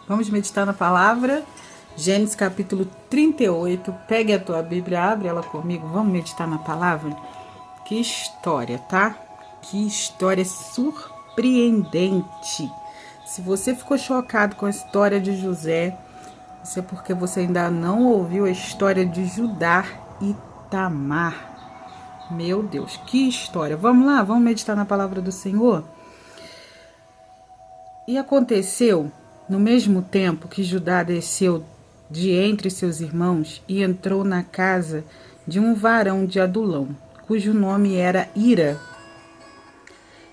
Vamos meditar na palavra. Gênesis capítulo 38. Pegue a tua Bíblia, abre ela comigo. Vamos meditar na palavra? Que história, tá? Que história surpreendente. Se você ficou chocado com a história de José, isso é porque você ainda não ouviu a história de Judá e Tamar. Meu Deus, que história. Vamos lá, vamos meditar na palavra do Senhor? E aconteceu, no mesmo tempo que Judá desceu de entre seus irmãos e entrou na casa de um varão de Adulão, cujo nome era Ira.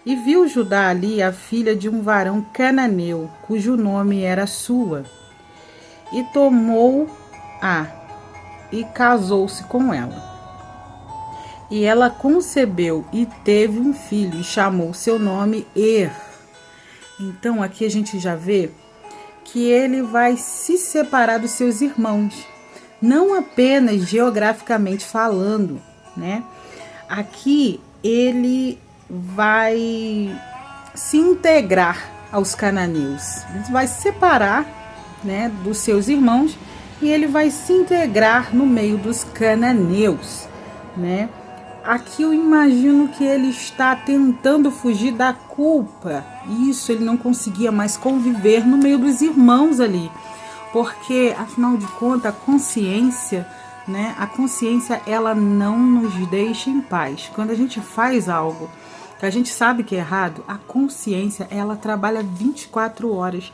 E viu Judá ali a filha de um varão cananeu, cujo nome era Sua. E tomou-a e casou-se com ela. E ela concebeu e teve um filho, e chamou seu nome Então aqui a gente já vê que ele vai se separar dos seus irmãos, não apenas geograficamente falando, né? Aqui ele vai se integrar aos cananeus, ele vai se separar, né, dos seus irmãos e ele vai se integrar no meio dos cananeus, né? Aqui eu imagino que ele está tentando fugir da culpa. Isso, ele não conseguia mais conviver no meio dos irmãos ali. Porque, afinal de contas, a consciência, né? A consciência, ela não nos deixa em paz. Quando a gente faz algo que a gente sabe que é errado, a consciência, ela trabalha 24 horas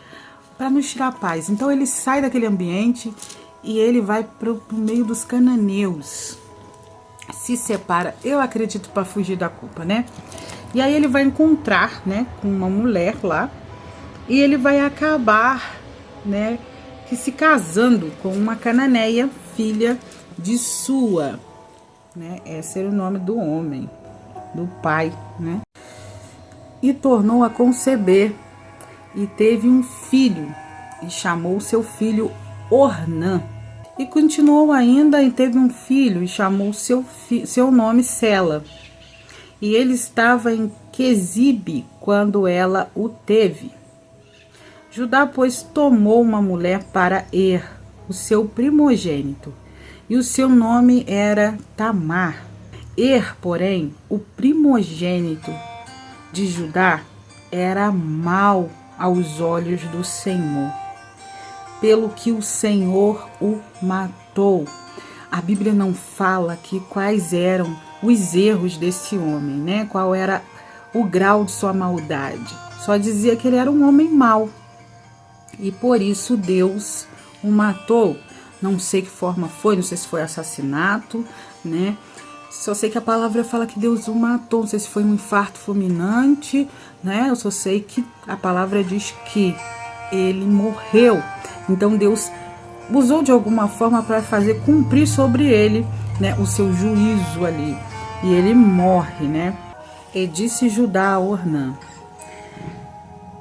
para nos tirar a paz. Então, ele sai daquele ambiente e ele vai para o meio dos cananeus. Se separa, eu acredito, para fugir da culpa, né? E aí ele vai encontrar, né, com uma mulher lá e ele vai acabar, né, que se casando com uma cananeia, filha de Sua, né? Esse era o nome do homem, do pai, né? E tornou a conceber e teve um filho e chamou seu filho Ornã. E continuou ainda e teve um filho e chamou seu nome Sela. E ele estava em Quezibe quando ela o teve. Judá, pois, tomou uma mulher para o seu primogênito, e o seu nome era Tamar. Porém, o primogênito de Judá, era mau aos olhos do Senhor, pelo que o Senhor o matou. A Bíblia não fala aqui quais eram os erros desse homem, né? Qual era o grau de sua maldade. Só dizia que ele era um homem mau. E por isso Deus o matou. Não sei que forma foi, não sei se foi assassinato, né? Só sei que a palavra fala que Deus o matou. Não sei se foi um infarto fulminante, né? Eu só sei que a palavra diz que ele morreu. Então Deus usou de alguma forma para fazer cumprir sobre ele, né, o seu juízo ali. E ele morre, né? E disse Judá a Ornã: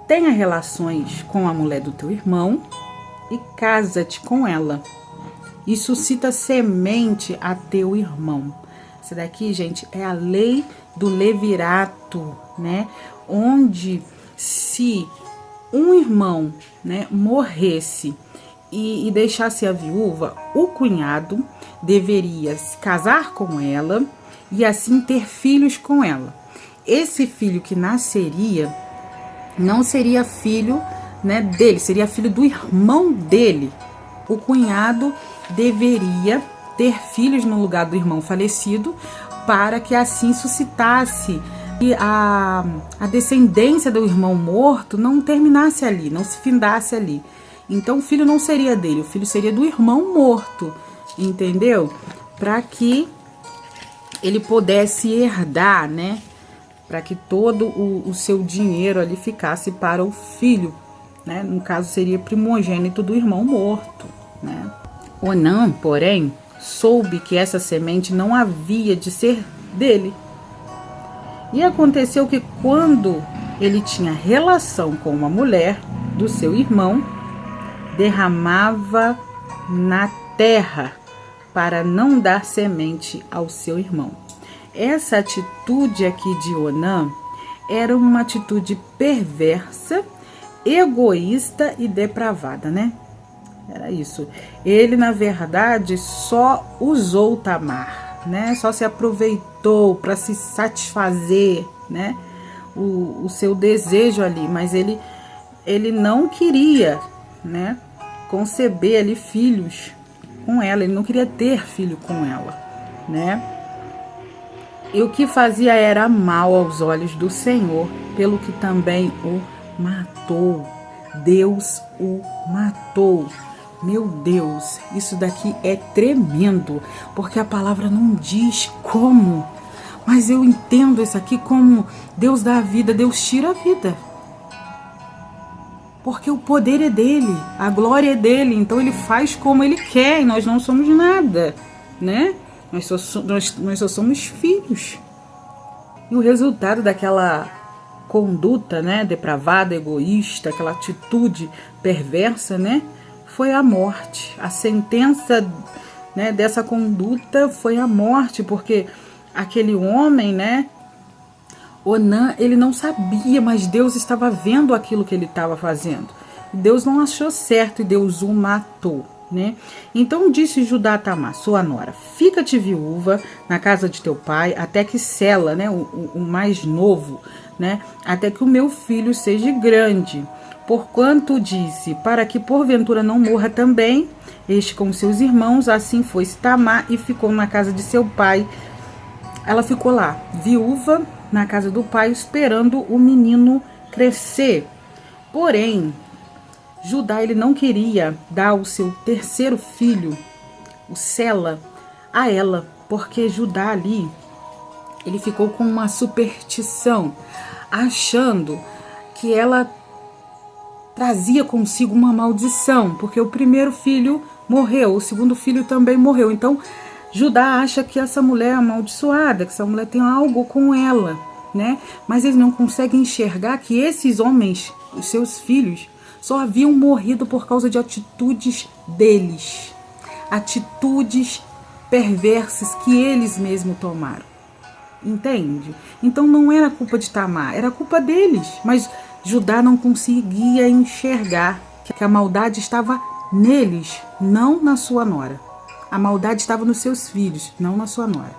tenha relações com a mulher do teu irmão e casa-te com ela. E suscita semente a teu irmão. Essa daqui, gente, é a lei do levirato, né? Onde se um irmão, né, morresse e deixasse a viúva, o cunhado deveria se casar com ela e assim ter filhos com ela. Esse filho que nasceria não seria filho, né, dele, seria filho do irmão dele. O cunhado deveria ter filhos no lugar do irmão falecido para que assim suscitasse e a descendência do irmão morto não terminasse ali, não se findasse ali. Então o filho não seria dele, o filho seria do irmão morto, entendeu? Para que ele pudesse herdar, né? Para que todo o seu dinheiro ali ficasse para o filho, né? No caso seria primogênito do irmão morto, né? Onã, porém, soube que essa semente não havia de ser dele. E aconteceu que quando ele tinha relação com uma mulher do seu irmão, derramava na terra para não dar semente ao seu irmão. Essa atitude aqui de Onã era uma atitude perversa egoísta e depravada, né? Era isso. Ele, na verdade, só usou Tamar, né? Só se aproveitou para se satisfazer, né? O seu desejo ali, mas ele não queria, né? Conceber ali filhos com ela. Ele não queria ter filho com ela, né? E o que fazia era mal aos olhos do Senhor, pelo que também o matou. Deus o matou. Meu Deus, isso daqui é tremendo, porque a palavra não diz como, mas eu entendo isso aqui como Deus dá a vida, Deus tira a vida. Porque o poder é dele, a glória é dele, então ele faz como ele quer e nós não somos nada, né? Nós só somos filhos. E o resultado daquela conduta, né, depravada, egoísta, aquela atitude perversa, né, foi a morte. A sentença, né, dessa conduta foi a morte, porque aquele homem, né, Onã, ele não sabia, mas Deus estava vendo aquilo que ele estava fazendo. Deus não achou certo e Deus o matou, né? Então disse Judá a Tamar, sua nora: fica-te viúva na casa de teu pai, até que Sela, né, o mais novo, né, até que o meu filho seja grande. Porquanto disse, para que porventura não morra também este com seus irmãos. Assim foi-se Tamar e ficou na casa de seu pai. Ela ficou lá, viúva, na casa do pai, esperando o menino crescer. Porém, Judá, ele não queria dar o seu terceiro filho, o Sela, a ela, porque Judá ali, ele ficou com uma superstição, achando que ela trazia consigo uma maldição, porque o primeiro filho morreu, o segundo filho também morreu. Então, Judá acha que essa mulher é amaldiçoada, que essa mulher tem algo com ela, né? Mas eles não conseguem enxergar que esses homens, os seus filhos, só haviam morrido por causa de atitudes deles, atitudes perversas que eles mesmos tomaram, entende? Então não era culpa de Tamar, era culpa deles, mas Judá não conseguia enxergar que a maldade estava neles, não na sua nora. A maldade estava nos seus filhos, não na sua nora.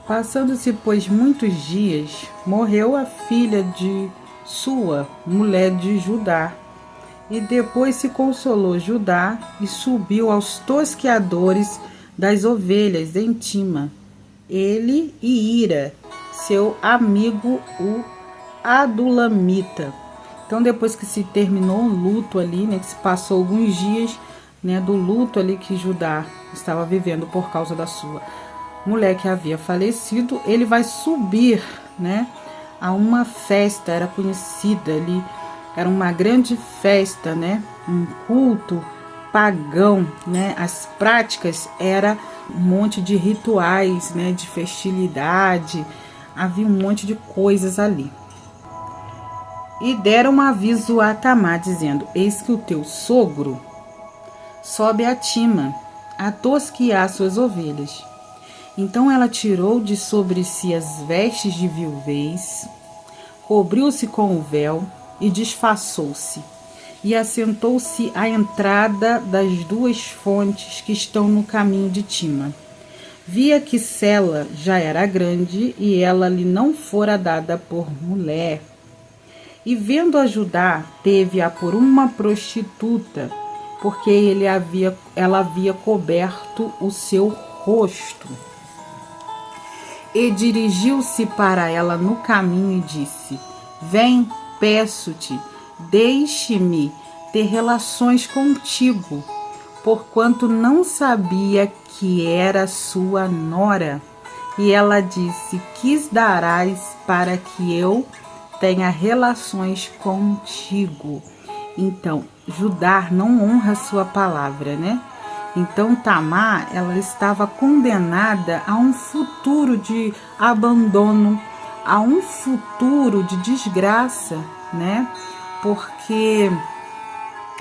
Passando-se, pois, muitos dias, morreu a filha de Sua, mulher de Judá. E depois se consolou Judá e subiu aos tosqueadores das ovelhas em Tima, ele e Ira, seu amigo, o Adulamita. Então, depois que se terminou o luto ali, né, que se passou alguns dias, né, do luto ali que Judá estava vivendo por causa da sua mulher que havia falecido, ele vai subir, né, a uma festa, era conhecida ali, era uma grande festa, né, um culto pagão, né, as práticas era um monte de rituais, né, de festilidade, havia um monte de coisas ali. E deram um aviso a Tamar, dizendo: eis que o teu sogro sobe a Tima, a tosquiar suas ovelhas. Então ela tirou de sobre si as vestes de viuvez, cobriu-se com o véu e disfarçou-se, e assentou-se à entrada das duas fontes que estão no caminho de Tima. Via que Sela já era grande e ela lhe não fora dada por mulher. E vendo-a Judá, teve-a por uma prostituta, porque ela havia coberto o seu rosto. E dirigiu-se para ela no caminho e disse: vem, peço-te, deixe-me ter relações contigo, porquanto não sabia que era sua nora. E ela disse: que darás para que eu tenha relações contigo? Então, Judá não honra sua palavra, né? Então, Tamar, ela estava condenada a um futuro de abandono, a um futuro de desgraça, né? Porque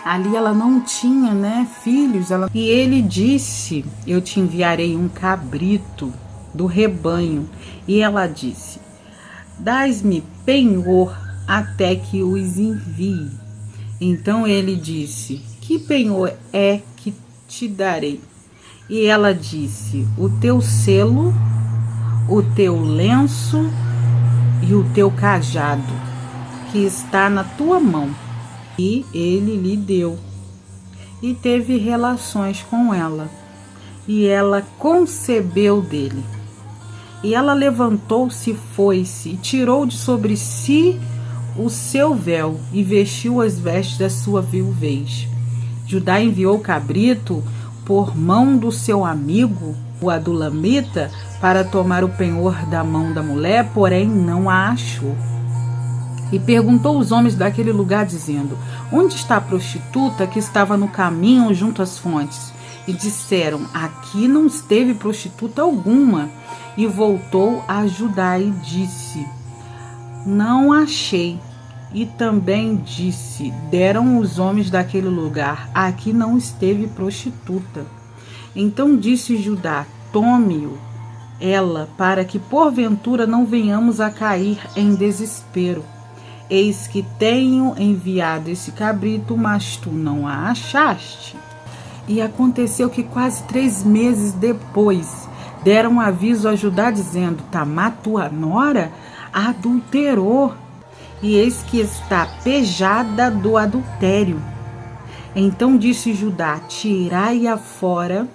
ali ela não tinha, né, filhos. E ele disse: eu te enviarei um cabrito do rebanho. E ela disse: dás-me penhor até que os envie. Então ele disse: que penhor é que te darei? E ela disse: o teu selo, o teu lenço e o teu cajado, que está na tua mão. E ele lhe deu, e teve relações com ela, e ela concebeu dele. E ela levantou-se, foi-se, e tirou de sobre si o seu véu, e vestiu as vestes da sua viuvez. Judá enviou o cabrito por mão do seu amigo, o adulamita, para tomar o penhor da mão da mulher, porém não a achou. E perguntou os homens daquele lugar, dizendo: onde está a prostituta que estava no caminho junto às fontes? E disseram: aqui não esteve prostituta alguma. E voltou a Judá e disse: não achei. E também disse: deram os homens daquele lugar: aqui não esteve prostituta. Então disse Judá: tome-o ela, para que porventura não venhamos a cair em desespero. Eis que tenho enviado esse cabrito, mas tu não a achaste. E aconteceu que quase 3 meses depois deram aviso a Judá, dizendo: Tamar, tua nora, adulterou, e eis que está pejada do adultério. Então disse Judá: tirai-a fora,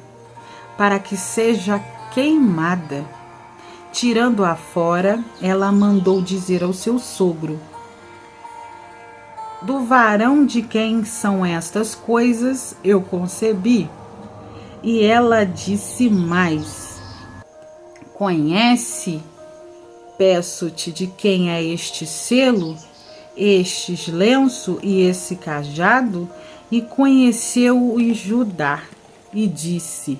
para que seja queimada. Tirando-a fora, ela mandou dizer ao seu sogro: do varão de quem são estas coisas eu concebi. E ela disse mais: conhece, peço-te, de quem é este selo, este lenço e esse cajado? E conheceu-o Judá, e disse: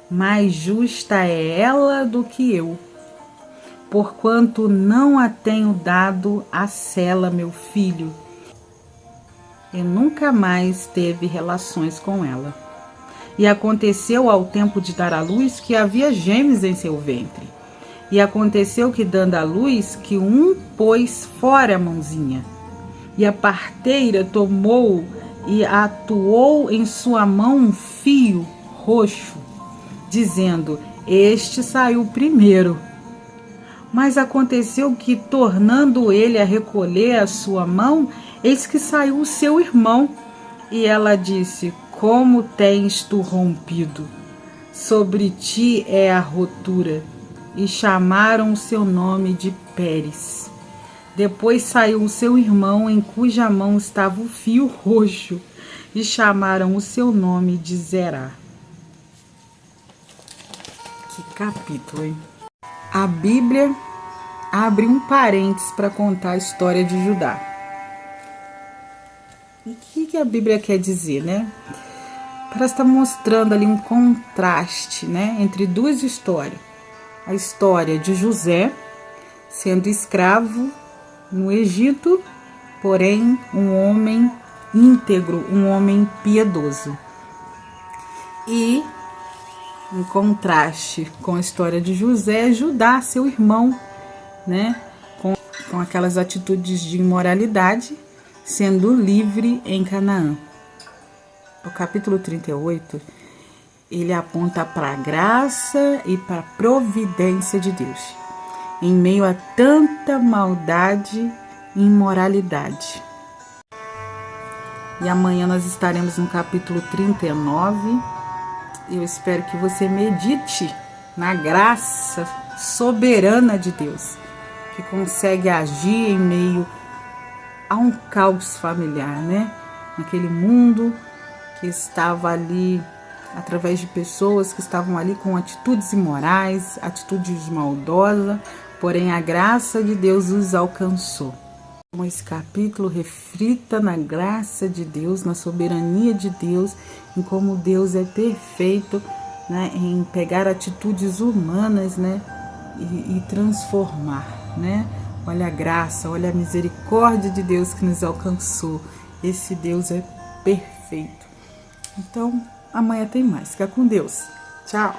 mais justa é ela do que eu, porquanto não a tenho dado a Sela, meu filho. E nunca mais teve relações com ela. E aconteceu ao tempo de dar à luz que havia gêmeos em seu ventre. E aconteceu que, dando à luz, que um pôs fora a mãozinha. E a parteira tomou e atuou em sua mão um fio roxo, dizendo: este saiu primeiro. Mas aconteceu que, tornando ele a recolher a sua mão, eis que saiu o seu irmão. E ela disse: como tens tu rompido? Sobre ti é a rotura. E chamaram o seu nome de Pérez. Depois saiu o seu irmão, em cuja mão estava o fio roxo, e chamaram o seu nome de Zerá. Que capítulo, hein? A Bíblia abre um parênteses para contar a história de Judá. E o que a Bíblia quer dizer, né? Parece estar mostrando ali um contraste, né, entre duas histórias. A história de José sendo escravo no Egito, porém um homem íntegro, um homem piedoso. E em contraste com a história de José, Judá, seu irmão, né, com aquelas atitudes de imoralidade, sendo livre em Canaã. O capítulo 38, ele aponta para a graça e para a providência de Deus, em meio a tanta maldade e imoralidade. E amanhã nós estaremos no capítulo 39. Eu espero que você medite na graça soberana de Deus, que consegue agir em meio a um caos familiar, né? Naquele mundo que estava ali, através de pessoas que estavam ali com atitudes imorais, atitudes maldosas, porém a graça de Deus os alcançou. Então, esse capítulo reflita na graça de Deus, na soberania de Deus, em como Deus é perfeito, né, em pegar atitudes humanas, né, e transformar, né? Olha a graça, olha a misericórdia de Deus que nos alcançou. Esse Deus é perfeito. Então, amanhã tem mais. Fica com Deus. Tchau.